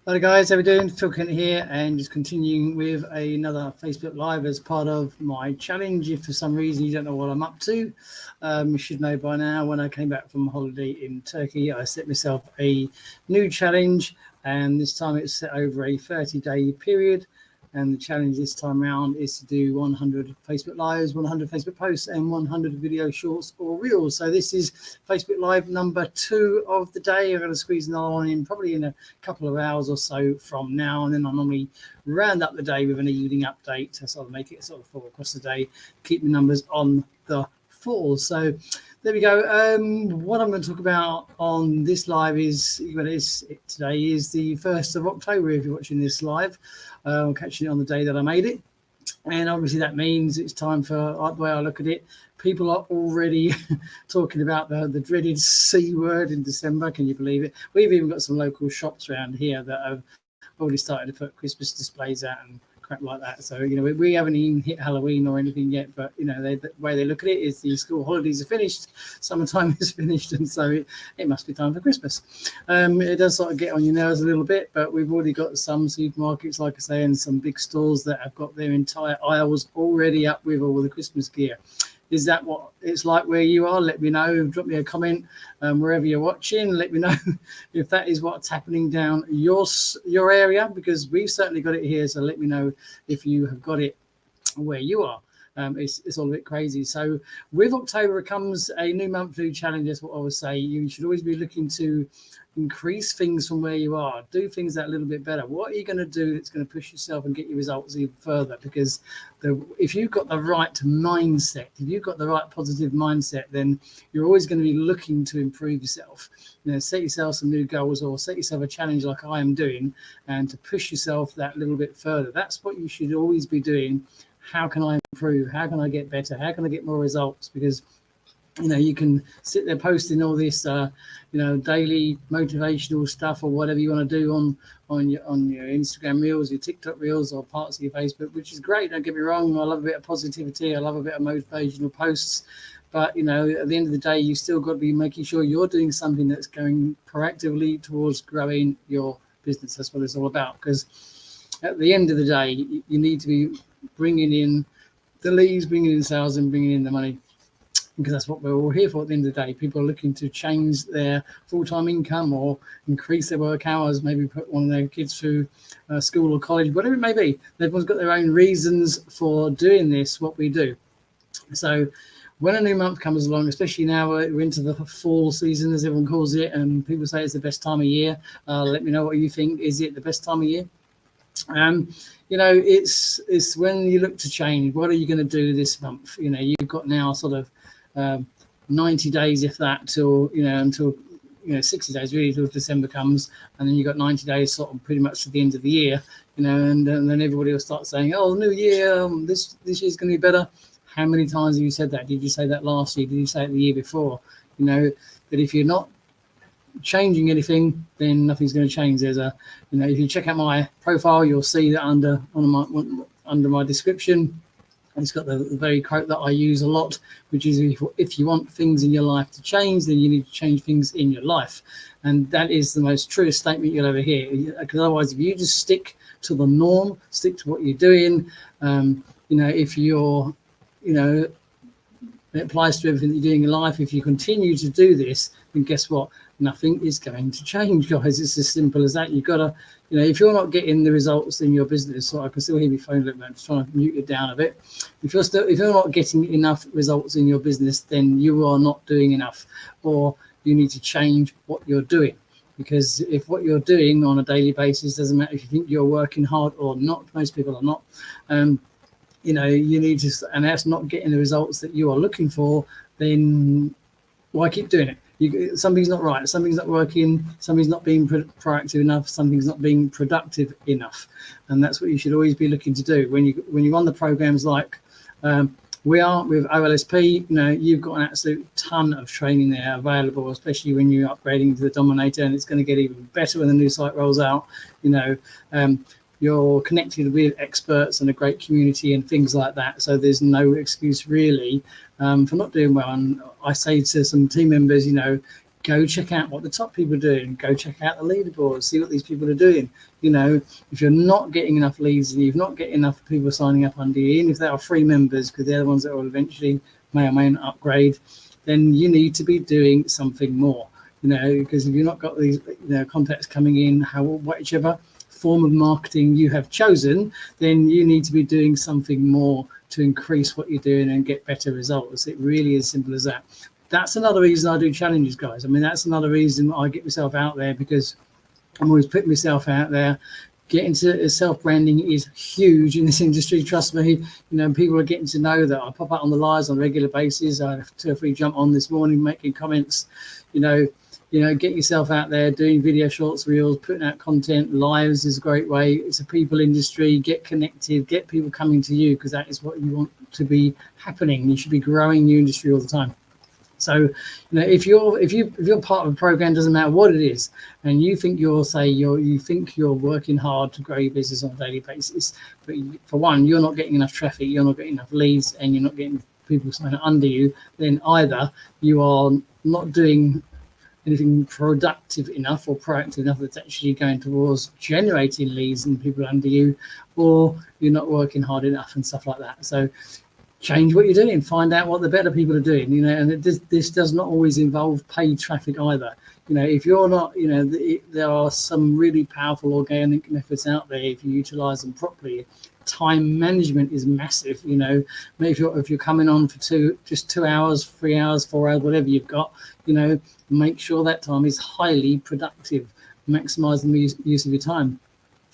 Hello guys, how we doing? Phil Kent here, and just continuing with another Facebook Live as part of my challenge. If for some reason you don't know what I'm up to, you should know by now. When I came back from holiday in Turkey, I set myself a new challenge, and this time it's set over a 30-day period. And the challenge this time around is to do 100 Facebook Lives, 100 Facebook posts, and 100 video shorts or reels. So this is Facebook Live number 2 of the day. I'm going to squeeze another one in probably in a couple of hours or so from now. And then I normally round up the day with an evening update to sort of make it sort of full across the day, keep the numbers on the fall. So there we go. What I'm going to talk about on this live is, today is the 1st of October if you're watching this live. I'm catching it on the day that I made it. And obviously that means it's time for, the way I look at it, people are already talking about the dreaded C word in December. Can you believe it? We've even got some local shops around here that have already started to put Christmas displays out and crap like that. So, we haven't even hit Halloween or anything yet, but, the way they look at it is the school holidays are finished, summertime is finished, and so it must be time for Christmas. It does sort of get on your nerves a little bit, but we've already got some supermarkets, like I say, and some big stores that have got their entire aisles already up with all the Christmas gear. Is that what it's like where you are? Let me know. Drop me a comment wherever you're watching. Let me know if that is what's happening down your area, because we've certainly got it here. So let me know if you have got it where you are. It's all a bit crazy. So with October comes a new monthly challenge. That's what I would say. You should always be looking to increase things from where you are, do things that a little bit better. What are you going to do that's going to push yourself and get your results even further? Because if you've got the right mindset, if you've got the right positive mindset, then you're always going to be looking to improve yourself. Set yourself some new goals or set yourself a challenge like I am doing, and to push yourself that little bit further. That's what you should always be doing. How can I improve? How can I get better? How can I get more results? Because you can sit there posting all this, daily motivational stuff or whatever you want to do on your Instagram reels, your TikTok reels, or parts of your Facebook, which is great. Don't get me wrong. I love a bit of positivity. I love a bit of motivational posts. But, at the end of the day, you still got to be making sure you're doing something that's going proactively towards growing your business. That's what it's all about. Because at the end of the day, you need to be bringing in the leads, bringing in sales, and bringing in the money. Because that's what we're all here for at the end of the day. People are looking to change their full-time income or increase their work hours, maybe put one of their kids through school or college, whatever it may be. Everyone's got their own reasons for doing this, what we do. So when a new month comes along, especially now we're into the fall season, as everyone calls it, and people say it's the best time of year. Let me know what you think. Is it the best time of year? It's when you look to change. What are you going to do this month? You've got now sort of 90 days, if that, until 60 days really till December comes, and then you've got 90 days sort of pretty much to the end of the year, and then everybody will start saying, oh, new year, this year's going to be better. How many times have you said that? Did you say that last year? Did you say it the year before? That if you're not changing anything, then nothing's going to change. There's if you check out my profile, you'll see that under my description, it's got the very quote that I use a lot, which is if you want things in your life to change, then you need to change things in your life. And that is the most truest statement you'll ever hear. Because otherwise, if you just stick to the norm, stick to what you're doing, if you're, it applies to everything that you're doing in life. If you continue to do this, then guess what? Nothing is going to change, guys. It's as simple as that. You've got to, if you're not getting the results in your business, so I can still hear my phone a little bit. I'm just trying to mute it down a bit. If you're not getting enough results in your business, then you are not doing enough, or you need to change what you're doing. Because if what you're doing on a daily basis, doesn't matter if you think you're working hard or not, most people are not. You need to, and that's not getting the results that you are looking for, then why keep doing it? Something's not right, something's not working, something's not being proactive enough, something's not being productive enough. And that's what you should always be looking to do. When you run the programs like we are with OLSP, you've got an absolute ton of training there available, especially when you're upgrading to the Dominator, and it's going to get even better when the new site rolls out. You're connected with experts and a great community and things like that. So there's no excuse really for not doing well. And I say to some team members, Go check out what the top people are doing. Go check out the leaderboards, see what these people are doing. You know, if you're not getting enough leads and you've not getting enough people signing up under you, even if they are free members, because they're the ones that will eventually may or may not upgrade, then you need to be doing something more. You know, because if you've not got these, you know, contacts coming in, whichever form of marketing you have chosen, then you need to be doing something more to increase what you're doing and get better results. It really is simple as that. That's another reason I do challenges, guys. I mean, that's another reason I get myself out there, because I'm always putting myself out there. Getting to self-branding is huge in this industry. Trust me. You know, people are getting to know that I pop out on the lives on a regular basis. I have 2 or 3 jump on this morning, making comments. You know, get yourself out there, doing video shorts, reels, putting out content. Lives is a great way. It's a people industry. Get connected, get people coming to you, because that is what you want to be happening. You should be growing your industry all the time. So, you know, if you're part of a program, doesn't matter what it is, and you think you're working hard to grow your business on a daily basis, but for one, you're not getting enough traffic, you're not getting enough leads, and you're not getting people signing under you, then either you are not doing anything productive enough or proactive enough that's actually going towards generating leads and people under you, or you're not working hard enough and stuff like that. So change what you're doing, find out what the better people are doing, you know, and this does not always involve paid traffic either. You know, if you're not, you know, there are some really powerful organic methods out there if you utilize them properly. Time management is massive. You know, if you're coming on for 2 hours, 3 hours, 4 hours, whatever you've got, you know, make sure that time is highly productive. Maximize the use of your time.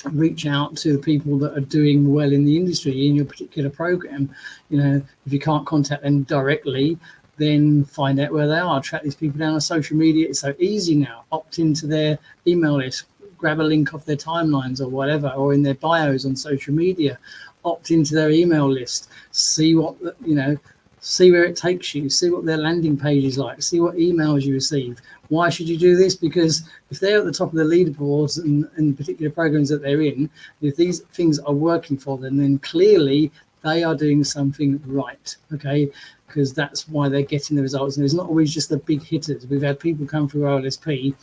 Reach out to the people that are doing well in the industry in your particular program. You know, if you can't contact them directly, then find out where they are. Track these people down on social media. It's so easy now. Opt into their email list. Grab a link off their timelines or whatever, or in their bios on social media. Opt into their email list. See what, you know, see where it takes you. See what their landing page is like. See what emails you receive. Why should you do this? Because if they're at the top of the leaderboards and particular programs that they're in, if these things are working for them, then clearly they are doing something right, okay? Because that's why they're getting the results. And it's not always just the big hitters. We've had people come through OLSP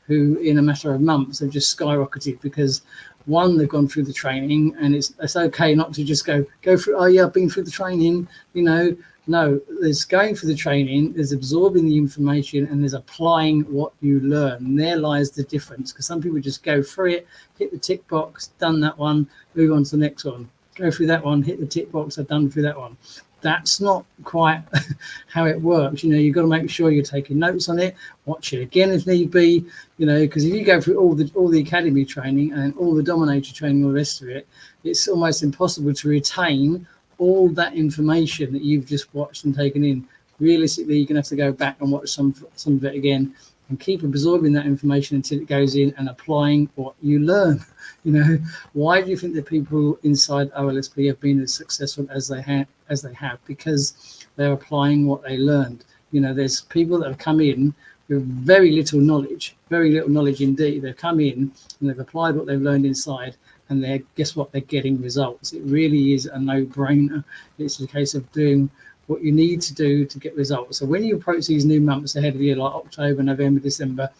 who in a matter of months have just skyrocketed because, one, they've gone through the training, and it's okay not to just go through, oh yeah, I've been through the training, you know. No, there's going through the training, there's absorbing the information, and there's applying what you learn. And there lies the difference, because some people just go through it, hit the tick box, done that one, move on to the next one. Go through that one, hit the tick box, I've done through that one. That's not quite how it works. You know, you've got to make sure you're taking notes on it, watch it again if need be, you know, because if you go through all the academy training and all the dominator training, all the rest of it, it's almost impossible to retain all that information that you've just watched and taken in. Realistically, you're going to have to go back and watch some of it again and keep absorbing that information until it goes in and applying what you learn. You know, why do you think that people inside OLSP have been as successful as they have? Because they're applying what they learned. You know, there's people that have come in with very little knowledge indeed. They've come in and they've applied what they've learned inside, and guess what? They're getting results. It really is a no-brainer. It's a case of doing what you need to do to get results. So when you approach these new months ahead of you, like October, November, December,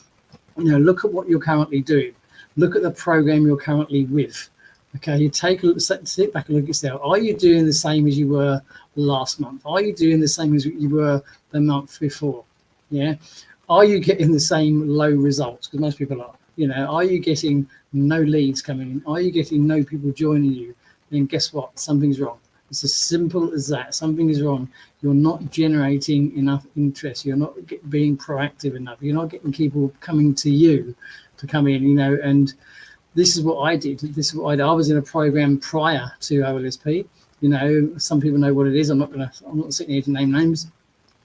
you know, look at what you're currently doing. Look at the program you're currently with. Okay, you take a look, sit back and look at yourself. Are you doing the same as you were last month? Are you doing the same as you were the month before? Yeah. Are you getting the same low results? Because most people are. You know, are you getting no leads coming in? Are you getting no people joining you? Then guess what? Something's wrong. It's as simple as that. Something is wrong. You're not generating enough interest. You're not being proactive enough. You're not getting people coming to you to come in, you know. And this is what I did. I was in a program prior to OLSP. You know, some people know what it is. I'm not sitting here to name names.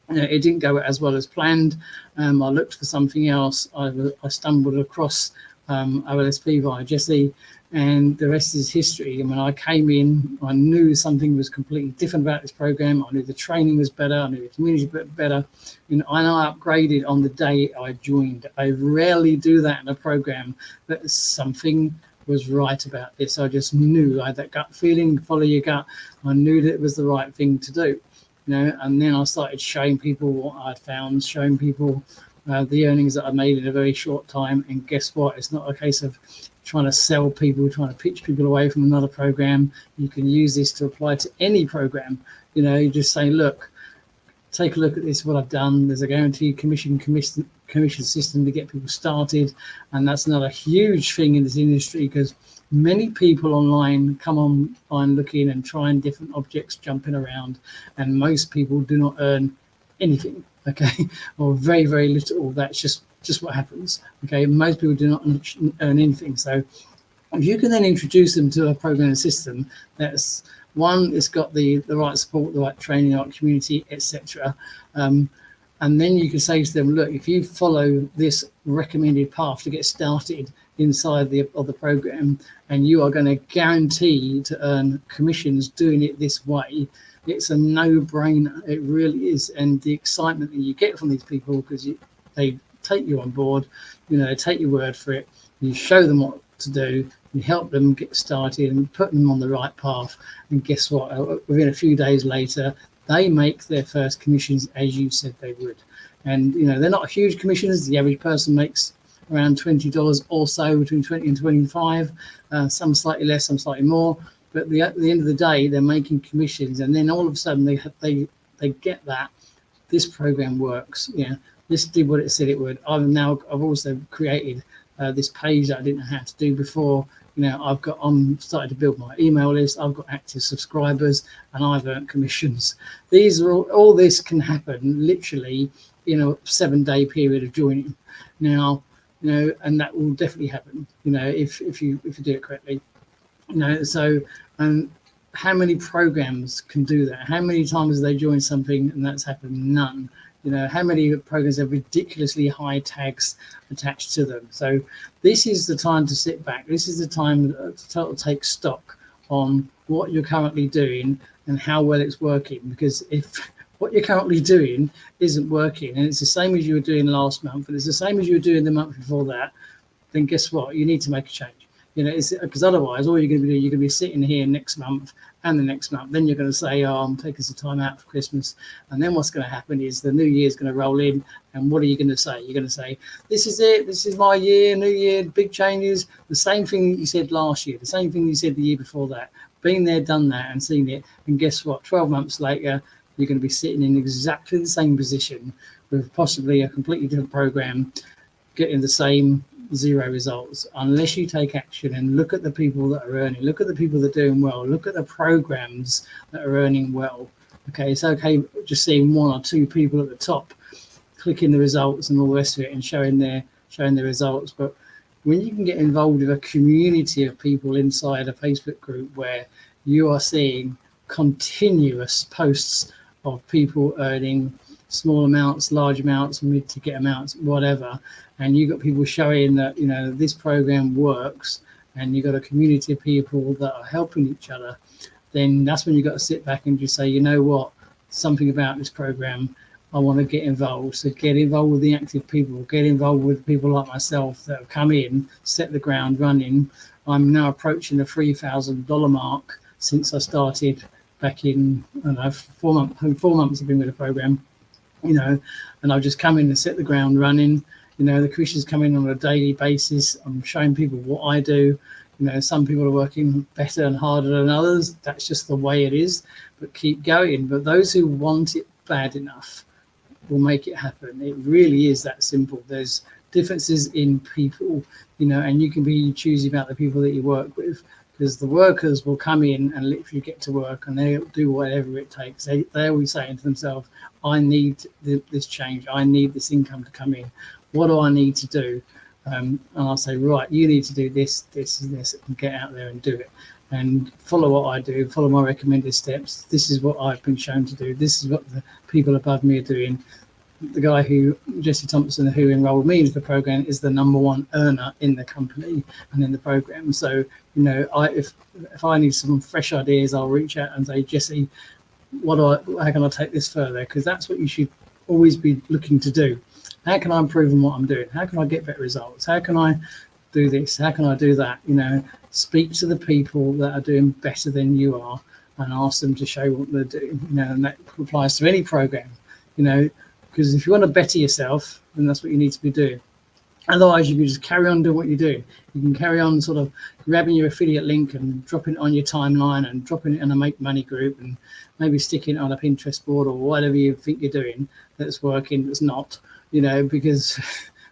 You know, it didn't go as well as planned. I looked for something else. I stumbled across OLSP via Jesse, and the rest is history. And when I came in, I knew something was completely different about this program. I knew the training was better. I knew the community was better. You know, and I upgraded on the day I joined. I rarely do that in a program, but something was right about this. I just knew. I had that gut feeling, follow your gut. I knew that it was the right thing to do. You know, and then I started showing people what I'd found, showing people the earnings that I made in a very short time. And guess what? It's not a case of trying to sell people, trying to pitch people away from another program. You can use this to apply to any program. You just say, look, take a look at this, what I've done. There's a guaranteed commission system to get people started. And that's not a huge thing in this industry, because many people online come online looking and trying different objects, jumping around, and most people do not earn anything, okay, or very, very little. That's just what happens, okay. Most people do not earn anything. So if you can then introduce them to a programming system that's one, it's got the right support, the right training, the right community, etc. And then you can say to them, look, if you follow this recommended path to get started inside of the program, and you are going to guarantee to earn commissions doing it this way, it's a no-brainer. It really is. And the excitement that you get from these people, because they take you on board, they take your word for it, you show them what to do, you help them get started and put them on the right path. And guess what? Within a few days later, they make their first commissions as you said they would. And, they're not huge commissions. The average person makes around $20 or so, between 20 and 25, some slightly less, some slightly more. But at the end of the day, they're making commissions. And then all of a sudden they get that this program works. This did what it said it would. I've also created this page that I didn't know how to do before. I'm starting to build my email list. I've got active subscribers, and I've earned commissions. These are all this can happen literally in a 7-day period of joining. Now, and that will definitely happen. If you do it correctly. So how many programs can do that? How many times have they joined something and that's happened? None. How many programs have ridiculously high tags attached to them? So this is the time to sit back. This is the time to take stock on what you're currently doing and how well it's working. Because if what you're currently doing isn't working, and it's the same as you were doing last month, and it's the same as you were doing the month before that, then guess what? You need to make a change. Because otherwise, all you're going to be doing, you're going to be sitting here next month and the next month. Then you're going to say, oh, I'm taking some time out for Christmas. And then what's going to happen is the new year's going to roll in. And what are you going to say? You're going to say, this is it. This is my year, new year, big changes. The same thing that you said last year, the same thing you said the year before that. Been there, done that, and seen it. And guess what? 12 months later, you're going to be sitting in exactly the same position with possibly a completely different program, getting the same 0 results, unless you take action and look at the people that are earning, look at the people that are doing well, look at the programs that are earning well. Okay, it's okay just seeing 1 or 2 people at the top clicking the results and all the rest of it and showing their results. But when you can get involved with a community of people inside a Facebook group where you are seeing continuous posts of people earning small amounts, large amounts, mid to get amounts, whatever, and you've got people showing that this program works, and you've got a community of people that are helping each other, then that's when you've got to sit back and just say, you know what, something about this program, I want to get involved. So get involved with the active people, get involved with people like myself that have come in, set the ground running. I'm now approaching the $3,000 mark since I started back in, 4 months I've been with the program. And I've just come in and set the ground running. The commissions come in on a daily basis. I'm showing people what I do. Some people are working better and harder than others. That's just the way it is, but keep going. But those who want it bad enough will make it happen. It really is that simple. There's differences in people, and you can be choosy about the people that you work with, because the workers will come in and literally get to work and they'll do whatever it takes. They're always saying to themselves, I need this change. I need this income to come in. What do I need to do? And I'll say, right, you need to do this, this, and this, and get out there and do it. And follow what I do, follow my recommended steps. This is what I've been shown to do. This is what the people above me are doing. The guy Jesse Thompson, who enrolled me into the program, is the #1 earner in the company and in the program. So, if I need some fresh ideas, I'll reach out and say, Jesse, how can I take this further? Because that's what you should always be looking to do. How can I improve on what I'm doing? How can I get better results? How can I do this? How can I do that? Speak to the people that are doing better than you are and ask them to show what they're doing. And that applies to any program, because if you want to better yourself, then that's what you need to be doing. Otherwise, you can just carry on doing what you do. You can carry on sort of grabbing your affiliate link and dropping it on your timeline and dropping it in a Make Money group and maybe sticking it on a Pinterest board or whatever you think you're doing that's working, that's not, because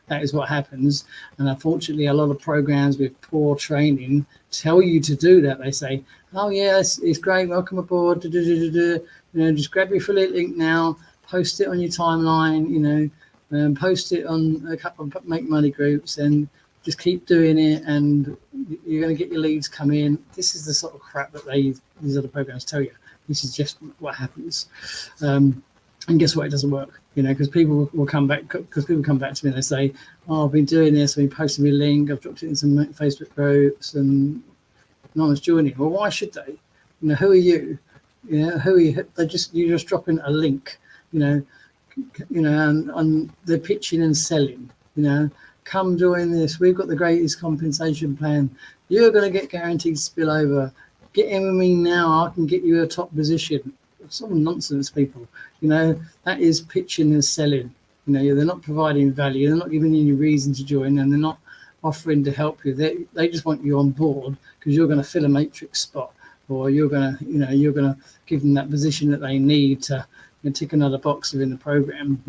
that is what happens. And unfortunately, a lot of programs with poor training tell you to do that. They say, oh, yeah, it's great. Welcome aboard. Just grab your affiliate link now, post it on your timeline, post it on a couple of Make Money groups and just keep doing it, and you're going to get your leads come in. This is the sort of crap that these other programs tell you. This is just what happens. And guess what? It doesn't work, because people will come back, to me and they say, oh, I've been doing this, I've been posting my link, I've dropped it in some Facebook groups and no one's joining. Well, why should they? Who are you? Who are you? You're just dropping a link, and they're pitching and selling, come join this. We've got the greatest compensation plan. You're going to get guaranteed spillover. Get in with me now. I can get you a top position. Some nonsense, people. That is pitching and selling. They're not providing value. They're not giving you any reason to join, and they're not offering to help you. They just want you on board because you're going to fill a matrix spot, or you're going to give them that position that they need to tick another box within the program.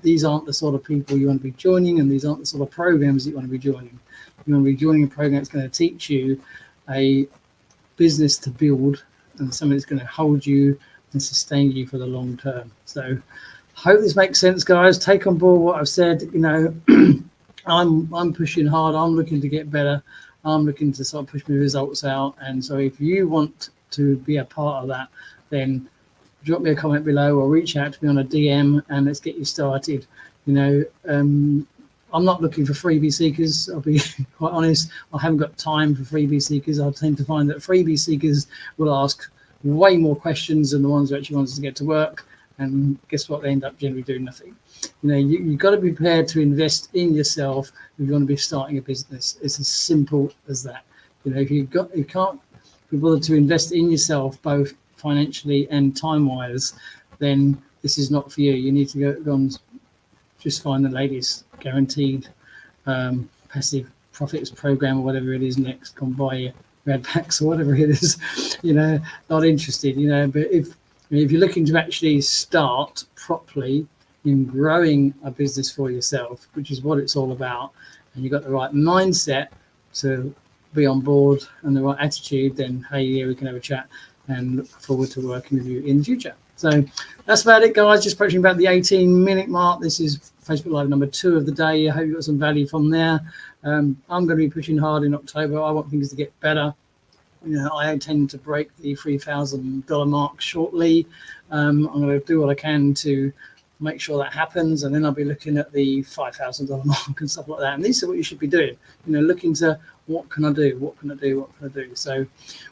These aren't the sort of people you want to be joining, and these aren't the sort of programs that you want to be joining. You want to be joining a program that's going to teach you a business to build and something that's going to hold you and sustain you for the long term. So hope this makes sense, guys. Take on board what I've said. I'm pushing hard. I'm looking to get better. I'm looking to sort of push my results out. And so if you want to be a part of that, then drop me a comment below or reach out to me on a DM and let's get you started. I'm not looking for freebie seekers. I'll be quite honest. I haven't got time for freebie seekers. I tend to find that freebie seekers will ask way more questions than the ones who actually want us to get to work. And guess what? They end up generally doing nothing. You've got to be prepared to invest in yourself if you want to be starting a business. It's as simple as that. If you can't be bothered to invest in yourself, both financially and time-wise, then this is not for you. You need to go and just find the latest guaranteed passive profits program or whatever it is next. Come buy your red packs or whatever it is. Not interested. But if you're looking to actually start properly in growing a business for yourself, which is what it's all about, and you've got the right mindset to be on board and the right attitude, then hey, yeah, we can have a chat and look forward to working with you in the future. So that's about it, guys. Just approaching about the 18-minute mark. This is Facebook Live number 2 of the day. I hope you got some value from there. I'm going to be pushing hard in October. I want things to get better. I intend to break the $3,000 mark shortly. I'm going to do what I can to make sure that happens, and then I'll be looking at the $5,000 mark and stuff like that. And these are what you should be doing. Looking to what can I do? What can I do? What can I do? So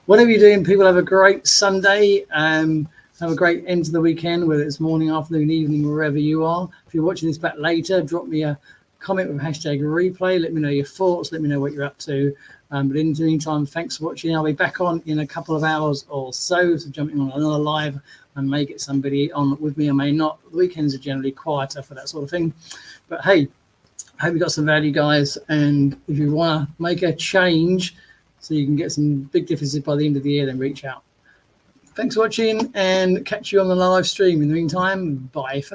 whatever you're doing, people, have a great Sunday. Have a great end to the weekend, whether it's morning, afternoon, evening, wherever you are. If you're watching this back later, drop me a comment with hashtag replay. Let me know your thoughts. Let me know what you're up to. But in the meantime, thanks for watching. I'll be back on in a couple of hours or so. So jumping on another live and may get somebody on with me. I may not. The weekends are generally quieter for that sort of thing. But hey, I hope you got some value, guys. And if you want to make a change so you can get some big differences by the end of the year, then reach out. Thanks for watching and catch you on the live stream. In the meantime, bye for now.